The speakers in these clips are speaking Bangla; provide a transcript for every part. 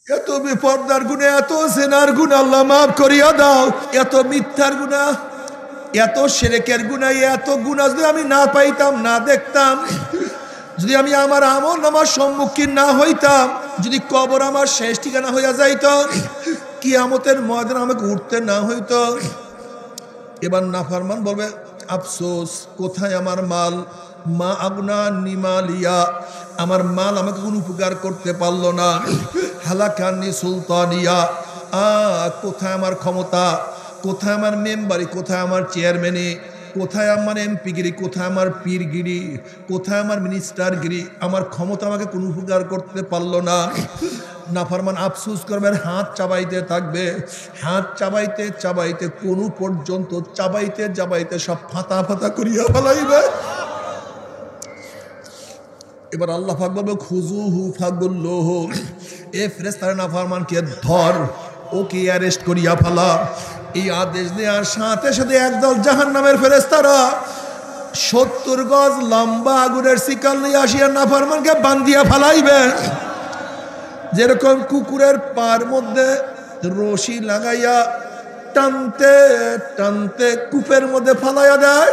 এত বেপরদার গুনাহ, এত জেনার গুনাহ আল্লাহ মাফ করিয়া দাও, এত মিথ্যার গুনাহ, এত শিরকের গুনাহ, এত গুনাহ যদি আমি না পাইতাম, না দেখতাম, যদি আমি আমার আমল নামার সম্মুখীন না হইতাম, যদি কবর আমার শেষ ঠিকানা হইয়া যাইত, কিয়ামতের ময়দানে আমাকে উঠতে না হইত। এবার নাফরমান বলবে আফসোস, কোথায় আমার মাল, মা আগনা নিমালিয়া, আমার মাল আমাকে কোনো উপকার করতে পারলো না, হালাকানি সুলতানিয়া, কোথায় আমার ক্ষমতা, কোথায় আমার মেম্বারি, কোথায় আমার চেয়ারম্যানি, কোথায় আমার এমপিগিরি, কোথায় আমার পীরগিরি, কোথায় আমার মিনিস্টারগিরি, আমার ক্ষমতা আমাকে কোনো উপকার করতে পারলো না। নাফরমান আফসোস করবে, হাত চাবাইতে থাকবে, হাত চাবাইতে চাবাইতে কোন পর্যন্ত চাবাইতে চাবাইতে সব ফাতা ফাতা করিয়া ফেলাইবে। এবার আল্লাহ পাক বলবে খুজুহু ফাগুল্লুহু, এ ফেরেশতারা নাফরমানকে ধর, ওকে অ্যারেস্ট করিয়া ফেলা। এই আদেশ দেওয়ার সাথে সাথে একদল জাহান্নামের ফেরেশতারা 70 গজ লম্বা আগুনের শিকল নিয়ে আসিয়া নাফরমানকে বান্ধিয়া ফেলাইবে। যেরকম কুকুরের পার মধ্যে রশি লাগাইয়া টানতে টানতে কূপের মধ্যে ফালাইয়া দেয়,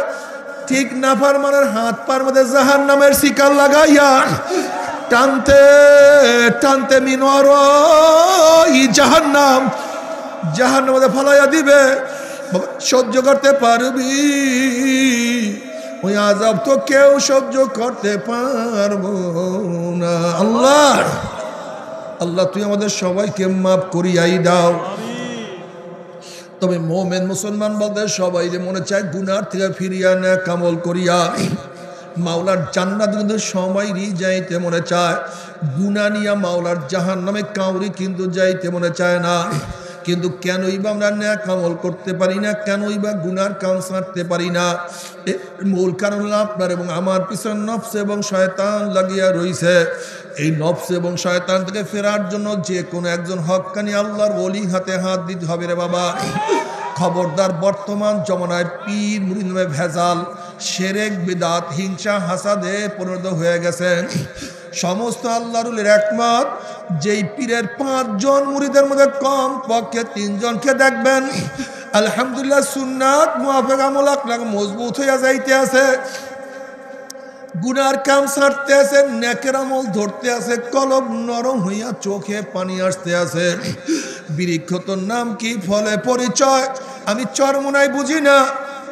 ঠিক নাফরমানের হাত পার মধ্যে জাহান্নামের শিকল লাগাইয়া টানতে টানতে মিনর জাহান্নাম, জাহান্নামের মধ্যে ফালাইয়া দিবে। সহ্য করতে পারবি? ওই আযাব তো কেউ সহ্য করতে পারবো না। আল্লাহ আল্লাহ তুই আমাদের সবাইকে মাফ করিয়াই দাও। তবে মোমেন মুসলমান বলতে সবাই যে মনে চায় গুনার থেকে ফিরিয়া নেক আমল করিয়া মাওলার জান্নাত কিন্তু সবাইরই যাইতে মনে চায়। গুনাহ নিয়া মাওলার জাহান্নামে কাউরি কিন্তু যাইতে মনে চায় না। কিন্তু কেনই বা আমরা নেক আমল করতে পারি না, কেনই বা গুনার কাম ছাড়তে পারি না? মূল কারণ হলো আপনার এবং আমার পিছনে নফস এবং শয়তান লাগিয়া রইছে। এই নফস এবং শয়তান থেকে ফেরার জন্য যে কোনো একজন হক্কানি আল্লাহর ওলি হাতে হাত দিতে হবে রে বাবা। খবরদার, বর্তমান জমানায় পীর মুরিদ নামে ভেজাল, শিরক বিদআত, হিংসা হাসাদে পরিণত হয়ে গেছে। সমস্ত আল্লাহর একমত যেই পীরের 5 জন মুরিদের মধ্যে কম পক্ষে 3 জনকে দেখবেন আলহামদুলিল্লাহ সুন্নাত মুআফিক আমল আকলাক মজবুত হইয়া যাইতে আছে, গুনার কাম ছাড়তে আছে, নেকের আমল ধরতে আছে, কলব নরম হইয়া চোখে পানি আসতে আছে। বৃক্ষ তোর নাম কি, ফলে পরিচয় আমি চরমোনাই বুঝি না।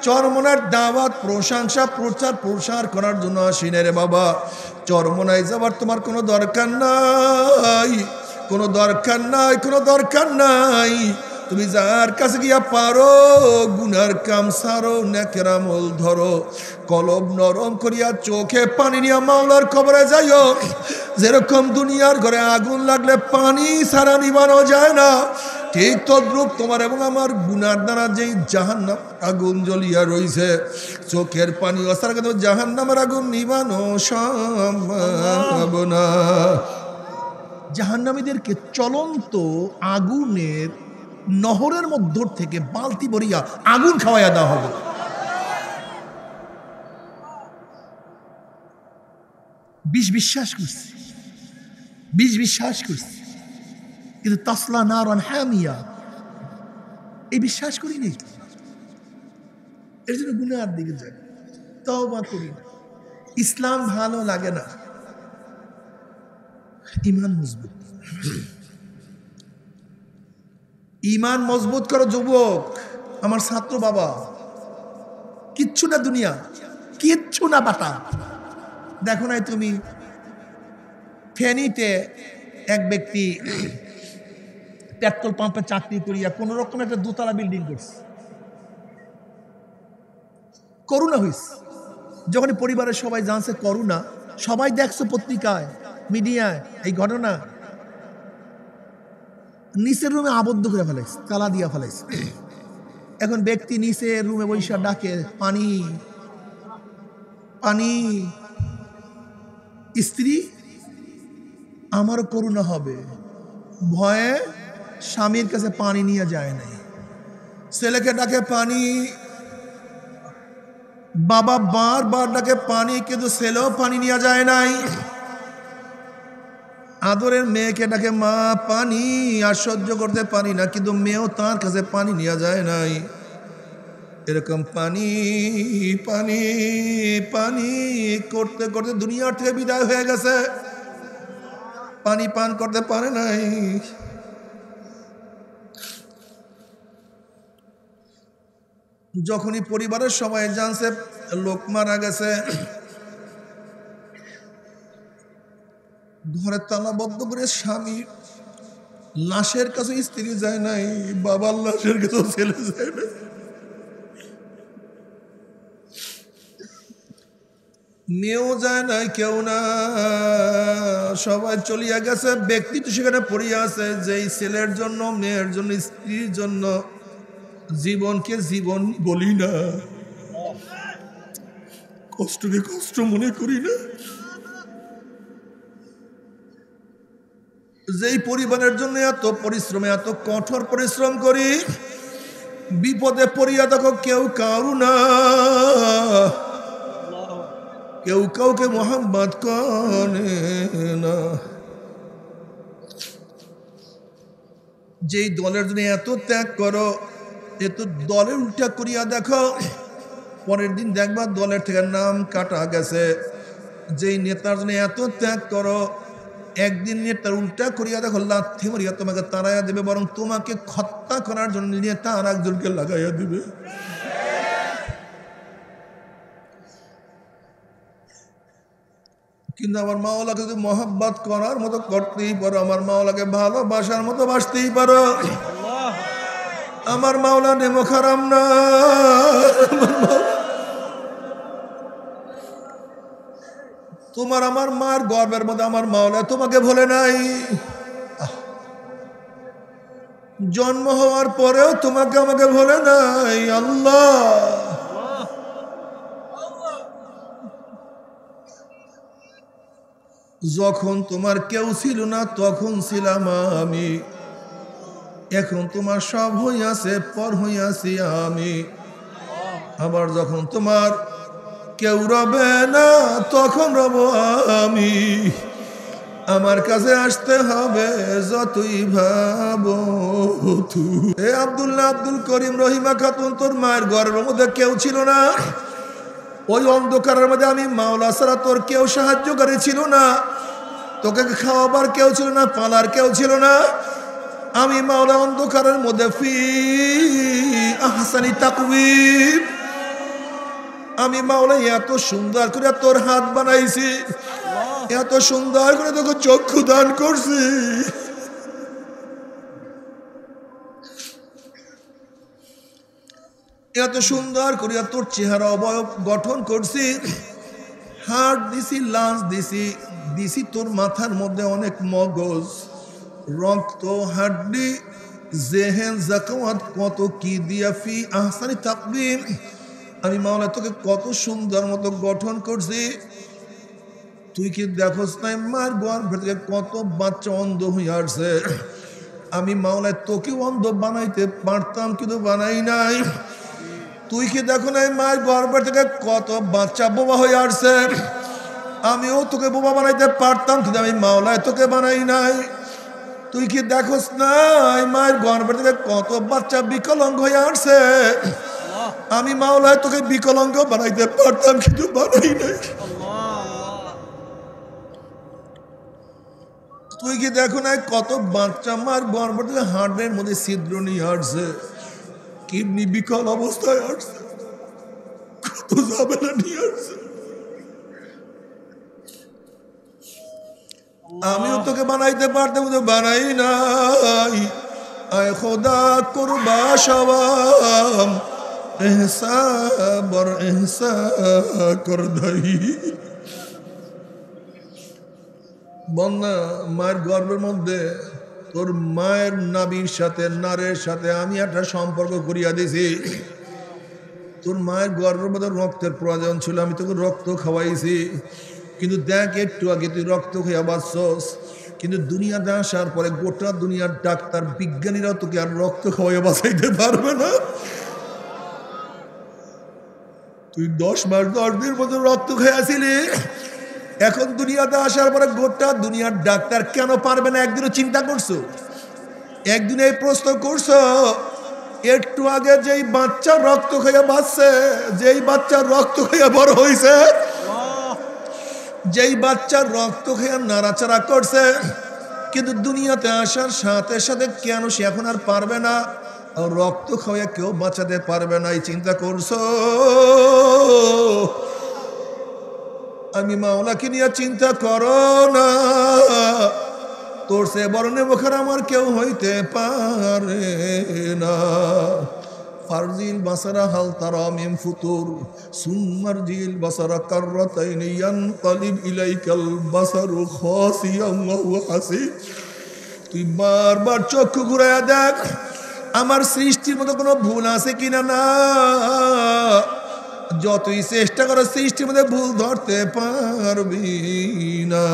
চরমোনার দাওয়াত, প্রশংসা, প্রচার প্রসার করার জন্য আসি না রে বাবা। চরমোনায় যাবার তোমার কোনো দরকার নাই, কোনো দরকার নাই, কোনো দরকার নাই। তুমি যার কাছে গিয়া পারো গুনার কাম সারো, নেকের আমল ধরো, কলব নরম করিয়া চোখে পানি নিয়া মাওলার কবরে যাইও। যেরকম দুনিয়ার ঘরে আগুন লাগলে পানি ছাড়া নিবানো যায় না, ঠিক তদ্রূপ তোমার এবং আমার গুনার দ্বারা যেই জাহান্নাম আগুন জ্বলিয়া রইছে, চোখের পানি ছাড়া কিন্তু জাহান্নামের আগুন নিবানো সম্ভব না। জাহান্নামীদেরকে চলন্ত আগুনের নহরের মধ্য থেকে বালতি ভরিয়া আগুন খাওয়াইয়া দেওয়া হবে। বিশ্বাস করছি, বিশ্বাস করছি, কিন্তু তাসলা নারান হামিয়া এই বিশ্বাস করি নি। এর জন্য গুনার দিকে যাই, তওবা করি না। ইসলাম ভালো লাগে না, ইমান মজবুত, ইমান মজবুত করো যুবক। আমার ছাত্র বাবা, কিচ্ছু না দুনিয়া, কিচ্ছু না বাটা। দেখো নাই তুমি ফেনীতে এক ব্যক্তি পেট্রোল পাম্পে চাকরি করিয়া কোন রকম একটা 2 তলা বিল্ডিং করছে। করোনা হইছে, যখন পরিবারের সবাই জানছে করোনা, সবাই দেখছো পত্রিকায়, মিডিয়ায় এই ঘটনা, নিচের রুমে আবদ্ধ করে ফেলাইছে, তালা দিয়া ফেলাইছে। এখন ব্যক্তি নিচের রুমে বৈশা ডাকে পানি পানি। স্ত্রী আমারও করোনা হবে ভয়ে স্বামীর কাছে পানি নিয়ে যায় নাই, ছেলেকে ডাকে পানি, বাবা বারবার ডাকে পানি, কিন্তু ছেলেও পানি নিয়ে যায় নাই। আদরের মেয়েকে ডাকে মা পানি, আর সহ্য করতে পারি না, কিন্তু মেয়েও তার কাছে পানি নিয়ে যায় নাই। এরকম পানি পানি পানি করতে করতে দুনিয়ার থেকে বিদায় হয়ে গেছে, পানি পান করতে পারে নাই। যখনই পরিবারের সবাই জানছে লোক মারা গেছে, ঘরে তালাবদ্ধ করে স্বামী লাশের কাছে স্ত্রী যায় নাই, বাবার লাশের কাছে ছেলে যায় নাই, মেয়েও যায় নাই, কেউ না, সবাই চলিয়া গেছে। ব্যক্তি তো সেখানে পড়িয়া আছে, যেই ছেলের জন্য, মেয়ের জন্য, স্ত্রীর জন্য জীবনকে জীবন বলি না, কষ্টকে কষ্ট মনে করি না। যেই পরিবারের জন্য এত পরিশ্রম, এত কঠোর পরিশ্রম করি, বিপদে পড়িয়া দেখো কেউ কারু না, কেউ কাউকে মোহাম্মত করে না। যেই দলের জন্য এত ত্যাগ করো, এত দলের উল্টা করিয়া দেখো, পরের দিন দেখবা দলের থেকে নাম কাটা গেছে। যেই নেতার জন্য এত ত্যাগ করো, একদিন নেতার উল্টা করিয়া দেখো লাথি মারিয়া তোমাকে তাড়াইয়া দেবে, বরং তোমাকে হত্যা করার জন্য নেতা আর একজনকে লাগাইয়া দিবে। কিন্তু আমার মাওলাকে যদি মহব্বত করার মতো করতেই পারো, আমার মাওলাকে ভালোবাসার মতো বাসতেই পারো, আমার মাওলা নেমো খারাম না। তোমার আমার মার গর্বের মধ্যে আমার মাওলা তোমাকে ভুলে নাই, জন্ম হওয়ার পরেও তোমাকে আমাকে ভুলে নাই। আল্লাহ, যখন তোমার কেউ ছিল না তখন ছিলাম আমি, এখন তোমার সব হইয়াছে, পর হইয়াছি আমি। আবার যখন তোমার কেউ রবে না তখন রব আমি, আমার কাছে আসতে হবে যতই ভাবো তুই। এ আব্দুল্লাহ, আব্দুল করিম, রহিমা খাতুন, তোর মায়ের গর্ভের মধ্যে কেউ ছিল না, ওই অন্ধকারের মধ্যে আমি মাওলা ছাড়া তোর কেউ সাহায্যকারী ছিল না, তোকে খাওয়াবার কেউ ছিল না, পালার কেউ ছিল না। আমি মাওলা অন্ধকারের মধ্যে ফি আহসানি তাকওয়িম, আমি মাওলা এত সুন্দর করে তোর হাত বানাইছি, এত সুন্দর করে তোকে চক্ষু দান করছি, এত সুন্দর করে তোর চেহারা অবয়ব গঠন করছি, হার্ট দিছি, লাঞ্চ দিছি, দিছি তোর মাথার মধ্যে অনেক মগজ, রক্ত, হাড্ডি, জেহেন, জাকাওয়াত, কত কি দিয়া ফি আহসানি তাকওয়িম। আমি মাওলা তোকে কত সুন্দর মতো গঠন করছি, তুই কি দেখোস নাই মার গর্ভের থেকে কত বাচ্চা অন্ধ হয়ে আসছে। আমি মাওলা তোকে অন্ধ বানাইতে পারতাম, কিন্তু বানাই নাই। তুই কি দেখো নাই মায়ের গর্ভের থেকে কত বাচ্চা বোবা হয়ে আসছে। আমিও তোকে বোবা বানাইতে পারতাম, কিন্তু আমি মাওলায় তোকে বানাই নাই। তুই কি দেখোস নাই মায়ের গর্ভের থেকে কত বাচ্চা বিকলাঙ্গ হয়ে আসছে। আমি মাওলায় তোকে বিকলাঙ্গ বানাইতে পারতাম, কিন্তু বানাই নাই। তুই কি দেখো নাই কত বাচ্চা মার গর্ভের থেকে হাড়ের মধ্যে ছিদ্র নিয়ে আসছে, কিডনি বিকল অবস্থায় আসছে, কত ঝামেলা নিয়ে আসছে। আমিও তোকে বানাইতে পারতাম, কিন্তু বানাই নাই। আয় খোদা কুরবা সওয়াম এহসা বর এহসা কর দাই। বন্যা মায়ের গর্ভের মধ্যে তোর মায়ের নাবির সাথে, নারের সাথে আমি একটা সম্পর্ক করিয়া দিছি। তোর মায়ের গর্ভের মধ্যে রক্তের প্রয়োজন ছিল, আমি তোকে রক্ত খাওয়াইছি। কিন্তু দেখ, একটু আগে তুই রক্ত খেয়ে বাঁচছস, কিন্তু দুনিয়াতে আসার পরে গোটা দুনিয়ার ডাক্তার, বিজ্ঞানীরাও তোকে আর রক্ত খাওয়াইয়া বাঁচাইতে পারবে না। তুই 10 মাস 10 দিন পর্যন্ত রক্ত খেয়েছিলি, এখন দুনিয়াতে আসার পরে গোটা দুনিয়ার ডাক্তার কেন পারবে না? একদিনও চিন্তা করছো? একদিন এই প্রশ্ন করছো? একটু আগে যেই বাচ্চা রক্ত খেয়ে বাঁচছে, যেই বাচ্চা রক্ত খেয়ে বড় হয়েছে, যেই বাচ্চা রক্ত খেয়ে নাড়াচাড়া করছে, কিন্তু দুনিয়াতে আসার সাথে সাথে কেন সে এখন আর পারবে না? রক্ত খাওয়া কেউ বাঁচাতে পারবে না, এই চিন্তা করছো? আমি মাওলাকে নিয়ে চিন্তা করো না, তোর সে বরণে মুখের আমার কেউ হইতে পারে না। ফারজিল বাসারা হাল তারা মিন ফুতুর সুম্মারজিল বাসারা কাররাতাইন ইয়ানকালিব ইলাইকাল বাসারু খাসিয়াম ওয়া হুয়া হাসিব। তুই বারবার চক্ষু ঘুরাইয়া দেখ আমার সৃষ্টির মধ্যে কোনো ভুল আছে কিনা। না, যতই চেষ্টা করো সৃষ্টির মধ্যে ভুল ধরতে পারবি না।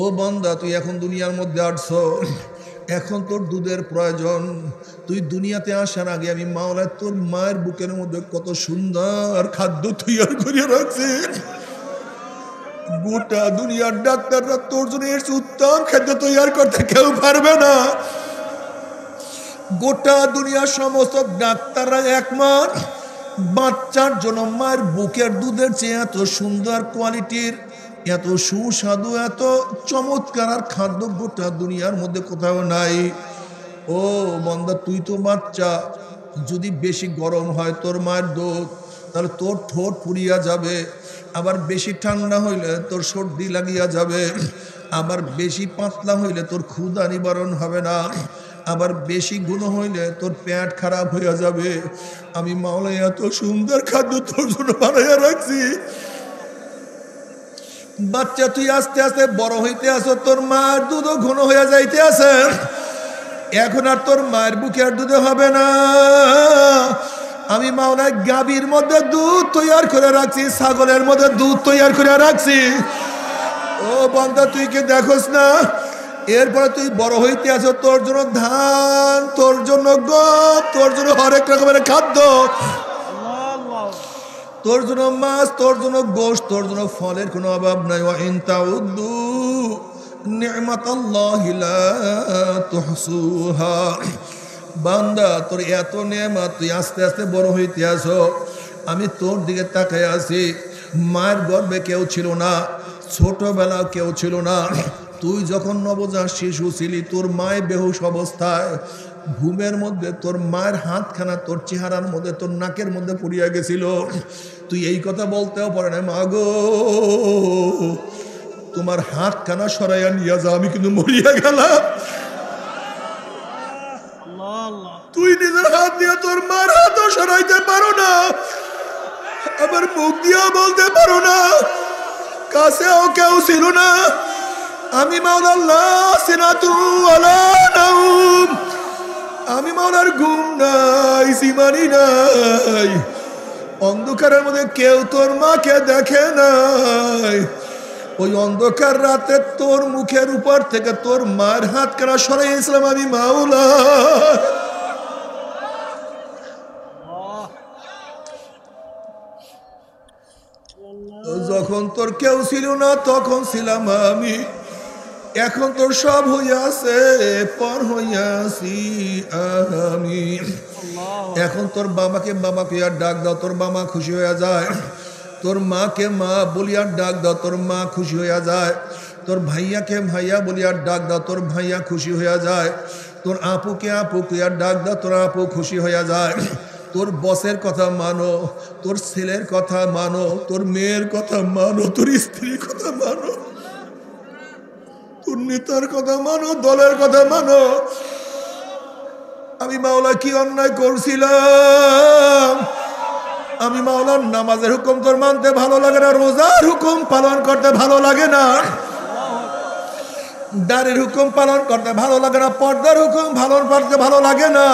ও বান্দা, তুই এখন দুনিয়ার মধ্যে আসছো, এখন তোর দুধের প্রয়োজন। তুই দুনিয়াতে আসার আগে আমি মাওলা তোর মায়ের বুকের মধ্যে কত সুন্দর খাদ্য তৈরি করে রাখছি। গোটা দুনিয়ার ডাক্তাররা তোর জন্য এসে উত্তম খাদ্য তৈরি করতে কেউ পারবে না। গোটা দুনিয়ার সমস্ত ডাক্তাররা একমত, বাচ্চার জন্য মায়ের বুকের দুধের চেয়ে এত সুন্দর কোয়ালিটির, এত সুস্বাদু, এত চমৎকার আর খাদ্য গোটা দুনিয়ার মধ্যে কোথাও নাই। ও বান্দা, তুই তো বাচ্চা, যদি বেশি গরম হয় তোর মায়ের দুধ, তাহলে তোর ঠোঁট পুড়িয়া যাবে। আবার বেশি ঠান্ডা হইলে তোর সর্দি লাগিয়া যাবে। আবার বেশি পাতলা হইলে তোর ক্ষুধা নিবারণ হবে না। আবার বেশি গুণ হইলে তোর পেট খারাপ হইয়া যাবে। আমি মাওলা এত সুন্দর খাদ্য তোর জন্য বানাইয়া রাখছি। বাচ্চা, তুই আস্তে আস্তে বড় হইতে আসো, তোর মায়ের দুধও ঘন হইয়া যাইতে আছে। এখন আর তোর মায়ের বুকে আর দুধে হবে না। আমি মাওলা গাভীর মধ্যে দুধ তৈরি করে রাখছি, ছাগলের মধ্যে দুধ তৈরি করে রাখছি। ও বান্দা, তুই কি দেখোস না? এরপরে তুই বড় হইতে আসো, তোর জন্য ধান, তোর জন্য গম, তোর জন্য হরেক রকমের খাদ্য, তোর জন্য মাছ, তোর জন্য গোশত, তোর জন্য ফলের কোনো অভাব নাই। ওয়া ইন তাউদ্দু নি'মাতাল্লাহি লা তুহসুহা। বান্দা, তোর এত নেয়ামত, তুই আস্তে আস্তে বড় হইতে আসো। আমি তোর দিকে তাকায় আছি। মায়ের গর্ভে কেউ ছিল না, ছোটবেলা কেউ ছিল না। তুই যখন নবজাত শিশু ছিলি, তোর মায়ের বেহুশ অবস্থায় ঘুমের মধ্যে তোর মায়ের হাতখানা তোর চেহারার মধ্যে, তোর নাকের মধ্যে পড়িয়া গেছিল। তুই এই কথা বলতেও পারে না, মা গো তোমার হাতখানা সরাইয়া নিয়ে যা, আমি কিন্তু মরিয়া গেলাম। তুই নিজের হাত দিয়ে তোর মার হাতও সরাইতে পারো না, আবার মুখ দিয়েও বলতে পারো না, কাছেও কেউ ছিল না। আমি আমি মাওলার ঘুম নাই, সিমানি নাই। অন্ধকারের মধ্যে কেউ তোর মাকে দেখে নাই। ওই অন্ধকার রাতে তোর মুখের উপর থেকে তোর মার হাত কানা সরাইছিলাম আমি মাওলা। যখন তোর কেউ ছিল না তখন ছিলাম আমি। এখন তোর সব হইয়াছে, পর হইয়াছি আমি। এখন তোর বাবাকে বাবা কইয়া ডাক দাও, তোর বাবা খুশি হইয়া যায়। তোর মাকে মা বলিয়া ডাক দাও, তোর মা খুশি হইয়া যায়। তোর ভাইয়াকে ভাইয়া বলিয়া ডাক দাও, তোর ভাইয়া খুশি হইয়া যায়। তোর আপুকে আপু কইয়া ডাক দাও, তোর আপু খুশি হইয়া যায়। তোর বসের কথা মানো, তোর ছেলের কথা মানো, তোর মেয়ের কথা মানো, তোর স্ত্রীর কথা মানো, তোর নেতার কথা মানো, দলের কথা মানো। আমি মাওলা কি অন্যায় করছিলাম? আমি মাওলার নামাজের হুকুম তোর মানতে ভালো লাগে না, রোজার হুকুম পালন করতে ভালো লাগে না, দাড়ির হুকুম পালন করতে ভালো লাগে না, পর্দার হুকুম পালন করতে ভালো লাগে না,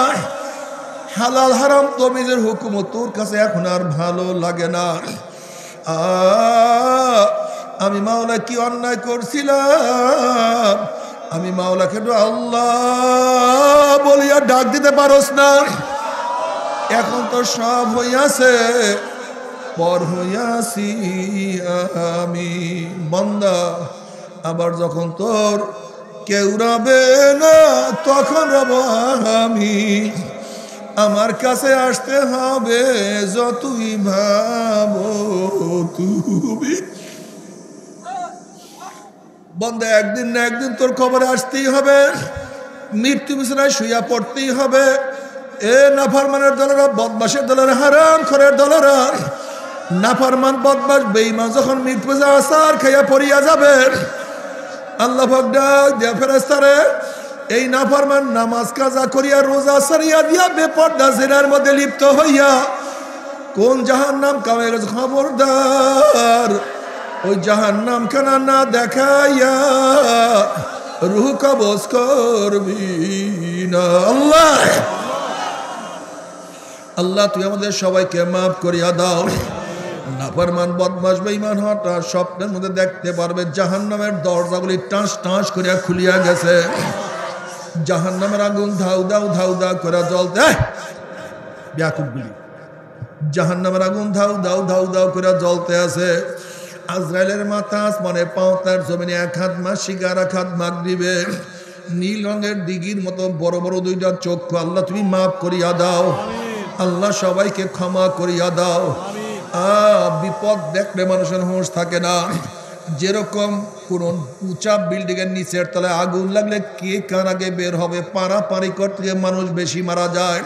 হালাল হারাম তমিজের হুকুম তোর কাছে এখন আর ভালো লাগে না। আমি মাওলা কি অন্যায় করছিলাম? আমি মাওলাকে আল্লাহ বলিয়া ডাক দিতে পারোস না? এখন তো সব হইয়াছে, পর হইয়াছি আমি। বান্দা আবার যখন তোর কেউ রবে না তখন রব আমি। আমার কাছে আসতে হবে যতই ভাবো তুমি। বান্দা একদিন না একদিন তোর খবরে আসতেই হবে, মৃত্যু বিছানায় শুইয়া পড়তেই হবে। এ নাফরমানের দলেরা, বদমাশের দলেরা, হারাম খোরের দলেরা, নাফরমান বদমাশ বেঈমান যখন মৃত্যু আসার খাইয়া পড়িয়া যাবে, আল্লাহ পাক ডাক দিয়া ফেরেশতারে, এই নাফরমান নামাজ কাজা করিয়া রোজা সারিয়া দিয়া বেপরদা জিনার মধ্যে লিপ্ত হইয়া কোন জাহান্নাম কামে গেছে খবরদার, ওই জাহান্নাম খানা না দেখাইয়া রূহ কবজ করবি না। আল্লাহ আল্লাহ তুই আমাদের সবাইকে মাফ করিয়া দাও। নাফরমান বদমাশ বেঈমান হঠাৎ স্বপ্নের মধ্যে দেখতে পারবে জাহান্নামের দরজাগুলি টাঁস টাঁস করিয়া খুলিয়া গেছে, জাহান্নামের আগুন ধাউ দাউ ধাউ দাউ করে জ্বলতে, ব্যাকুবগুলি জাহান্নামের আগুন ধাউ দাউ ধাউ দাউ করে জ্বলতে আছে। আজরাইলের মাথা আসমানে, পাও তার জমিনে, এক হাত মাসিক আর এক হাত মাগরিবে, নীল রঙের দিঘির মতো বড় বড় দুইটা চক্ষু আল্লাহ তুমি মাফ করিয়া দাও। আল্লাহ সবাইকে ক্ষমা করিয়া দাও। বিপদ দেখলে মানুষের হোশ থাকে না। যেরকম কোন উঁচা বিল্ডিং এর নিচের তলায় আগুন লাগলে কে কার আগে বের হবে, পারাপারি করতে গিয়ে মানুষ বেশি মারা যায়।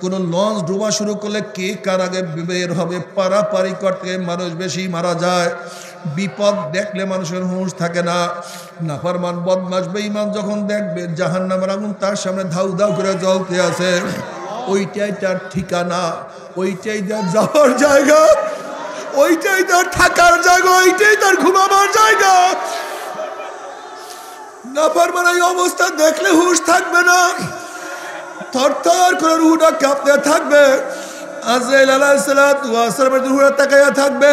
কোন লঞ্চ ডুবা শুরু করলে কে কার আগে বের হবে, পারাপারি করতে গিয়ে মানুষ বেশি মারা যায়। বিপদ দেখলে মানুষের হুঁশ থাকে না। নাফরমান বদমাশ বেঈমান যখন দেখবে জাহান্নামের আগুন তার সামনে ধাউ ধাউ করে জ্বলতে আছে, ওইটাই তার ঠিকানা, ওইটাই তার যাওয়ার জায়গা, ওইটাই তার থাকার জায়গা, ওইটাই তার ঘুমাবার জায়গা। নাফরমান এই অবস্থা দেখলে হুঁশ থাকবে না, থরথর করে রুহটা কাঁপতে থাকবে। আজরাইল আলাইহিস সালাতু ওয়াস সালামের রুহটা তাকায়া থাকবে।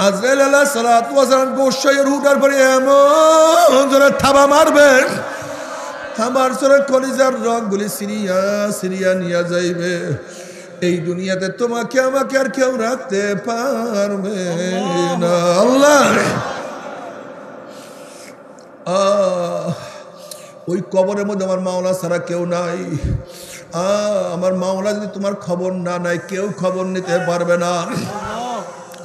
আজরাইল আলাইহিস সালাতু ওয়াস সালাম গোশায় রুহটার পরে এমন জোরে থাবা মারবে, থাবার জোরে কলিজার রগগুলি সিরিয়া সিরিয়া নিয়ে যাইবে। এই দুনিয়াতে তোমাকে আমাকে আর কেউ রাখতে পারবে না। আল্লাহ ওই কবরের মধ্যে আমার মাওলা ছাড়া কেউ নাই। আমার মাওলা যদি তোমার খবর না নাই, কেউ খবর নিতে পারবে না।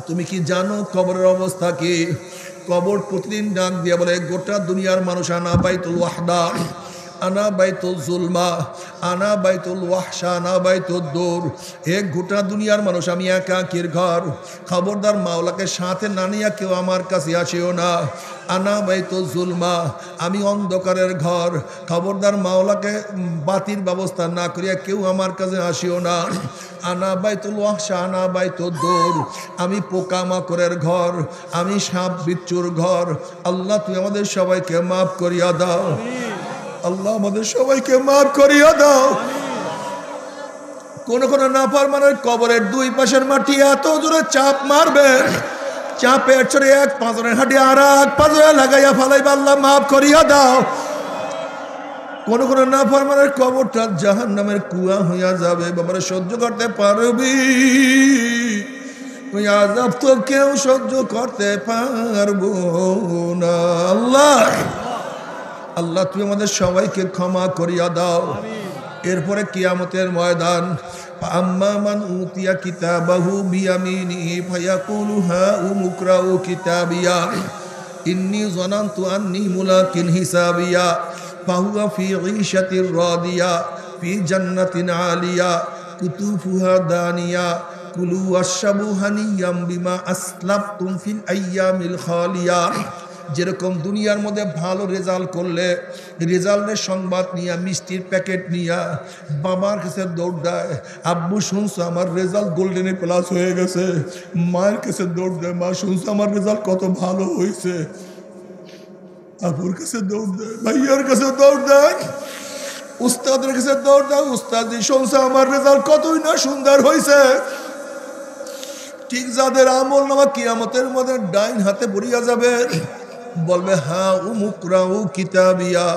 তুমি কি জানো কবরের অবস্থা কি? কবর প্রতিদিন ডাক দিয়ে বলে, গোটা দুনিয়ার মানুষ আনা বাইতুল ওয়াহদা, আনা বাইতুল জুলমা, আনা বাইতুল ওয়াহশা, আনা বাইতুল দূর। এক গোটা দুনিয়ার মানুষ আমি একাকির ঘর, খবরদার মাওলাকে সাথে না নিয়া কেউ আমার কাছে আসিও না। আনা বাইতুল জুলমা, আমি অন্ধকারের ঘর, খবরদার মাওলাকে বাতির ব্যবস্থা না করিয়া কেউ আমার কাছে আসিও না। আনা বাইতুল ওয়াহশা, আনা বাইতুল দূর, আমি পোকামাকড়ের ঘর, আমি সাপ বিচ্ছুর ঘর। আল্লাহ তুই আমাদের সবাইকে মাফ করিয়া দাও। আল্লাহ আমাদের সবাইকে মাফ করিয়া দাও। কোন কোন নাফরমানের কবরের দুই পাশের মাটি এত জোরে চাপ মারবে, চাপের চড়ে এক পাঁজরের হাঁটি আর এক পাঁজরে লাগাইয়া ফালাইবা। আল্লাহ মাফ করিয়া দাও। কোন কোন নাফরমানের কবরটা জাহান্নামের কুয়া হইয়া যাবে। বাবারে সহ্য করতে পারবি? ওই আযাব তো কেউ সহ্য করতে পারবো না। আল্লাহ আল্লাহ তুই আমাদের সবাইকে ক্ষমা করিয়া দাও। এরপরে কিয়ামতের ময়দান, আম্মা মান উতিয়া কিতাবাহু বিয়ামিনিহি ফায়াকুলু হাউম ইকরাউ কিতাবিয়া ইন্নী যানানতু আন্নী মুলাকিন হিসাবিয়া ফাহুয়া ফি ঈশাতির রাদিয়া ফি জান্নাতিন আলিয়া কুতুফুহা দানিয়া কুলু ওয়াশরাবু হানিয়াম বিমা আসলাফতুম ফিল আইয়ামিল খালিয়া। যেরকম দুনিয়ার মধ্যে ভালো রেজাল্ট করলে রেজাল্টের সংবাদ নিয়ে মিষ্টির প্যাকেট নিয়ে বাবার কাছে দৌড় দেয়, আব্বু শুনছো আমার রেজাল্ট গোল্ডেনে প্লাস হয়ে গেছে। মায়ের কাছে দৌড় দেয়, মা শুনছো আমার রেজাল্ট কত ভালো হয়েছে। আব্বুর কাছে দৌড় দেয়, ভাইয়ার কাছে দৌড় দেয়, উস্তাদের কাছে দৌড় দেয়, উস্তাদ শুনছো আমার রেজাল্ট কতই না সুন্দর হয়েছে। ঠিক যাদের আমল নামা কিয়ামতের মধ্যে ডাইন হাতে পড়িয়া যাবে, বলবে হা উমুকরাউ কিতাবিয়া,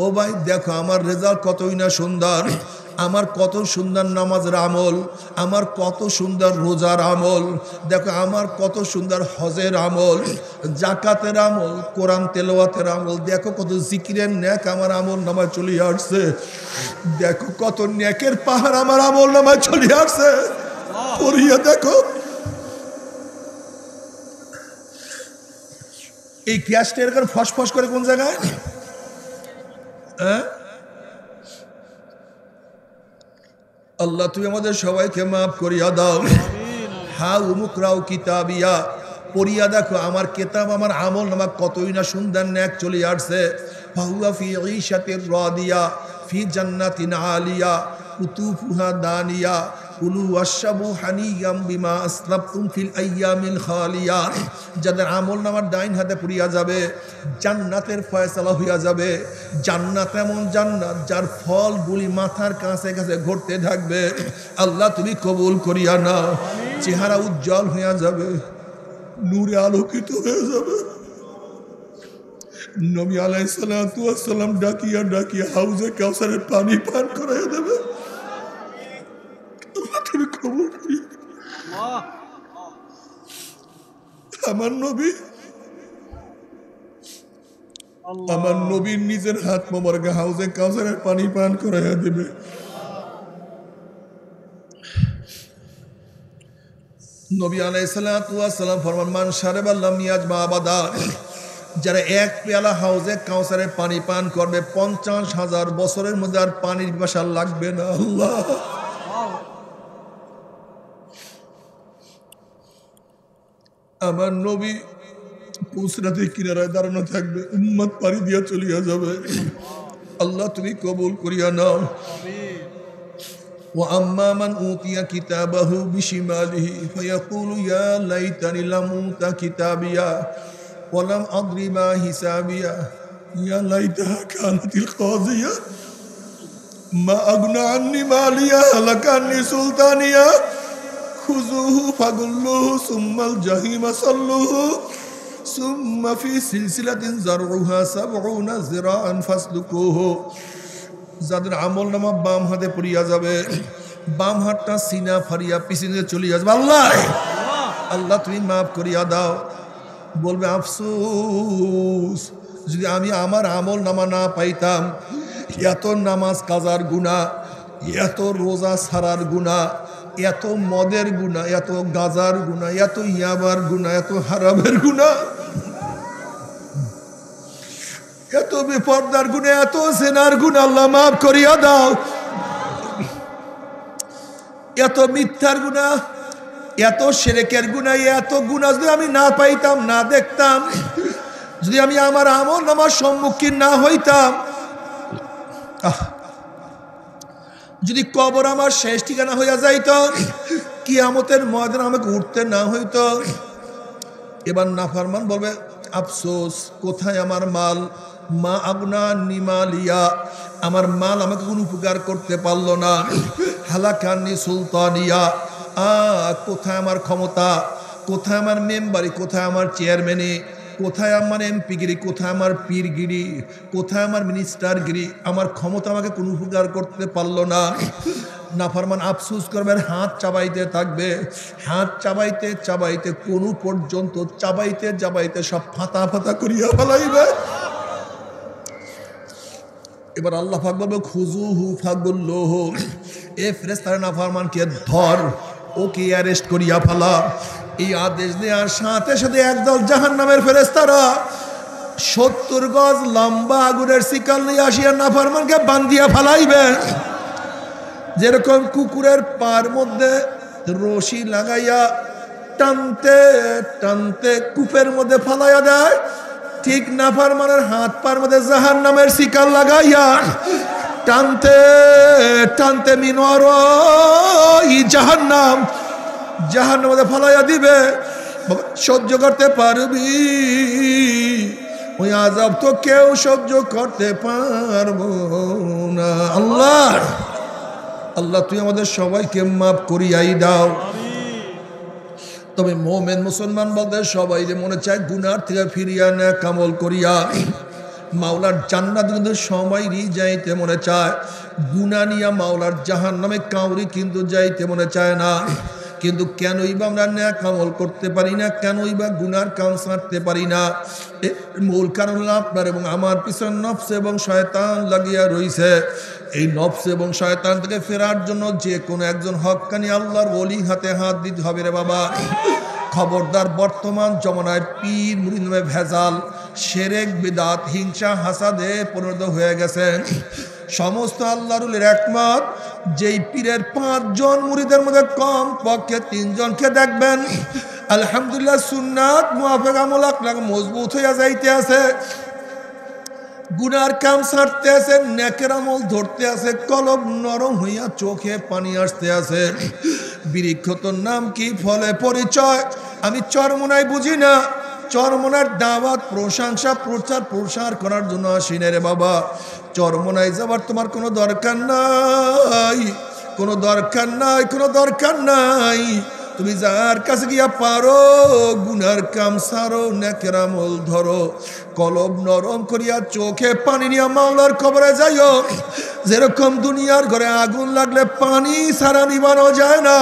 ও ভাই দেখো আমার রেজাল্ট কতই না সুন্দর। আমার কত সুন্দর নামাজের আমল, আমার কত সুন্দর রোজার আমল, দেখো আমার কত সুন্দর হজের আমল, জাকাতের আমল, কোরআন তেলাওয়াতের আমল, দেখো কত জিকিরের নেক আমার আমল নামায় চলে আসছে, দেখো কত নেকের পাহাড় আমার আমল নামায় চলে আসছে। পড়িয়া দেখো এই গ্যাসটা এরকম ফসফস করে কোন জায়গায়? আল্লাহ তুমি আমাদের সবাইকে মাফ করিয়া দাও। হা উমুকরাও কিতাবিয়া, পড়িয়া দেখো আমার কেতাব আমার আমল নামা কতই না সুন্দর নেক চলে আসছে। ফাহুয়া ফি ঈশাতির রাদিয়া ফি জান্নাতিন আলিয়া কুতুফুহা দানিয়া কুলু ওয়াশরাবু হানিয়াম বিমা আসলাফতুম ফিল আইয়ামিল খালিয়া। যাদের আমল নামার ডাইন হাতে পুড়িয়া যাবে, জান্নাতের ফয়সালা হইয়া যাবে। জান্নাত এমন জান্নাত যার ফলগুলি মাথার কাছে কাছে ঘুরতে থাকবে। আল্লাহ তুমি কবুল করিয়া নাও। চেহারা উজ্জ্বল হইয়া যাবে, নূরে আলোকিত হয়ে যাবে। নবী আলাইহিস সালাতু ওয়াস সালাম ডাকিয়া ডাকিয়া হাউজে কাউসারের পানি পান করাইয়া দেবে। আল্লাহ তুমি কবুল করিয়া নাও। আমার নবীর নিজের হাত মোবারকে হাউজে কাউসারের পানি পান করাইয়া দেবে। নবী আলাইহিস সালাতু ওয়াস সালাম ফরমান মান শারাবা লাম ইয়াজমা আবাদা, যারা এক পেয়ালা হাউজে কাউসারের পানি পান করবে 50,000 বছরের মধ্যে আর পানির পিপাসা লাগবে না। আল্লাহ আমার নবী পুসরাতের কিনারায় দাঁড়ানো থাকবে, উম্মত পানি দিয়া চলিয়া যাবে। আল্লাহ তুমি কবুল করিয়া নাও। وأما من أوتي كتابه بشماله فيقول يا ليتني لم أوت كتابيا ولم أدر ما حسابيا يا ليتها كانت القاضية ما أغنى عني ماليا هلك عني سلطانيا خذوه فغلوه ثم الجحيم صلوه ثم في سلسلة ذرعها 70 ذراعا فاسلكوه। যাদের আমল নামা বাম হাতে পড়িয়া যাবে, বাম হাতটা সিনা ফারিয়া পিছনে চলিয়া যাবে। আল্লাহ আল্লাহ তুমি মাফ করিয়া দাও। বলবে আফসোস, যদি আমি আমার আমল নামা না পাইতাম, এত নামাজ কাজার গুনাহ, এত রোজা ছাড়ার গুনাহ, এত মদের গুনাহ, এত গাজার গুনাহ, এত ইয়াবার গুনাহ, এত হারামের গুনাহ, এত বেপরদার গুনাহ, এত জেনার গুনাহ আল্লাহ মাফ করিয়া দাও। এত মিথ্যার গুনাহ, এত শিরকের গুনাহ, এত গুনাহ যদি আমি না পাইতাম, না দেখতাম, যদি আমি আমার আমল নামার সম্মুখীন না হইতাম, যদি কবর আমার শেষ ঠিকানা হইয়া যাইত, কিয়ামতের ময়দানে আমাকে উঠতে না হইত। এবার নাফরমান বলবে আফসোস, কোথায় আমার মাল? মা আগনা নিমালিয়া, আমার মাল আমাকে কোনো উপকার করতে পারলো না। হালাকানি সুলতানিয়া, কোথায় আমার ক্ষমতা? কোথায় আমার মেম্বারি? কোথায় আমার চেয়ারম্যানি? কোথায় আমার এমপিগিরি? কোথায় আমার পীরগিরি? কোথায় আমার মিনিস্টারগিরি? আমার ক্ষমতা আমাকে কোনো উপকার করতে পারলো না। নাফরমান আফসোস করবে, হাত চাবাইতে থাকবে, হাত চাবাইতে চাবাইতে কোনো পর্যন্ত চাবাইতে চাবাইতে সব ফাতা ফাতা করিয়া ফেলাইবে। এবার আল্লাহ পাক বলবে খুজুহু ফাগুল্লুহু, এ ফেরেশতারা নাফরমানকে ধর, ওকে অ্যারেস্ট করিয়া ফেলা। এই আদেশ দেওয়ার সাথে সাথে একদল জাহান্নামের ফেরেশতারা 70 গজ লম্বা আগুনের শিকল নিয়ে আসিয়া নাফরমানকে বান্ধিয়া ফেলাইবে। যেরকম কুকুরের পার মধ্যে রশি লাগাইয়া টানতে টানতে কূপের মধ্যে ফালাইয়া দেয়, ঠিক নাফরমানের হাত পার মধ্যে জাহান্নামের শিকল লাগাইয়া টানতে টানতে মিনর জাহান্নাম জাহান্নামের মধ্যে ফালাইয়া দিবে। সহ্য করতে পারবি? ওই আযাব তো কেউ সহ্য করতে পারবো না। আল্লাহ আল্লাহ তুই আমাদের সবাইকে মাফ করিয়াই দাও। তবে মোমেন মুসলমান বলতে সবাই যে মনে চায় গুনার থেকে ফিরিয়া নেক আমল করিয়া মাওলার জান্নাত কিন্তু সময়ই যাইতে মনে চায়, গুনাহ নিয়া মাওলার জাহান্নামে কাউরি কিন্তু যাইতে মনে চায় না। কিন্তু কেনই বা আমরা নেক আমল করতে পারি না, কেনই বা গুনার কাম ছাড়তে পারি না? এর মূল কারণ হলো আপনার এবং আমার পিছনে নফস এবং শয়তান লাগিয়া রইছে। এই নফস এবং শয়তান থেকে ফেরার জন্য যে কোনো একজন হক্কানি আল্লাহর ওলি হাতে হাত দিতে হবে রে বাবা। খবরদার, বর্তমান জমানায় পীর মুরিদ নামে ভেজাল, শিরক, বিদআত, হিংসা, হাসাদে পরিণত হয়ে গেছেন। সমস্ত আল্লাহর একমত যেই পীরের 5 জন মুরিদের মধ্যে কম পক্ষে 3 জনকে দেখবেন আলহামদুলিল্লাহ সুন্নাত মুআফিক আমল আখলাক মজবুত হইয়া যাইতে আছে, গুনার কাম ছাড়তে আছে, নেকের আমল ধরতে আছে, কলব নরম হইয়া চোখে পানি আসতে আছে। বৃক্ষ তোর নাম কি, ফলে পরিচয়? আমি চরমোনাই বুঝি না, চরমোনার দাওয়াত, প্রশংসা, প্রচার প্রসার করার জন্য আসি না রে বাবা। চরমোনাই যাবার তোমার কোনো দরকার নাই, কোনো দরকার নাই, কোনো দরকার নাই। তুমি যার কাছে গিয়া পারো গুনার কাম সারো, নেকের আমল ধরো, কলব নরম করিয়া চোখে পানি নিয়া মাওলার কবরে যাইও। যেরকম দুনিয়ার ঘরে আগুন লাগলে পানি সারা নিবানো যায় না,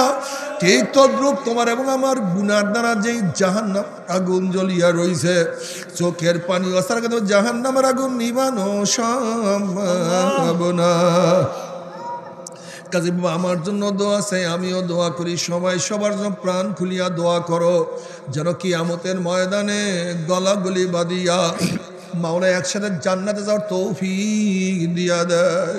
ঠিক তদ্রূপ তোমার এবং আমার গুনার দ্বারা যেই জাহান্নাম আগুন জ্বলিয়া রইছে, চোখের পানি অসার কিন্তু জাহান্নামের আগুন নিবানো সম্ভব না। কাজে আমার জন্য দোয়া চাই, আমিও দোয়া করি, সবাই সবার জন্য প্রাণ খুলিয়া দোয়া করো, যেন কিয়ামতের ময়দানে গলাগলি বাঁধিয়া মাওলা একসাথে জান্নাতে যাওয়ার তৌফিক দিয়া দেয়।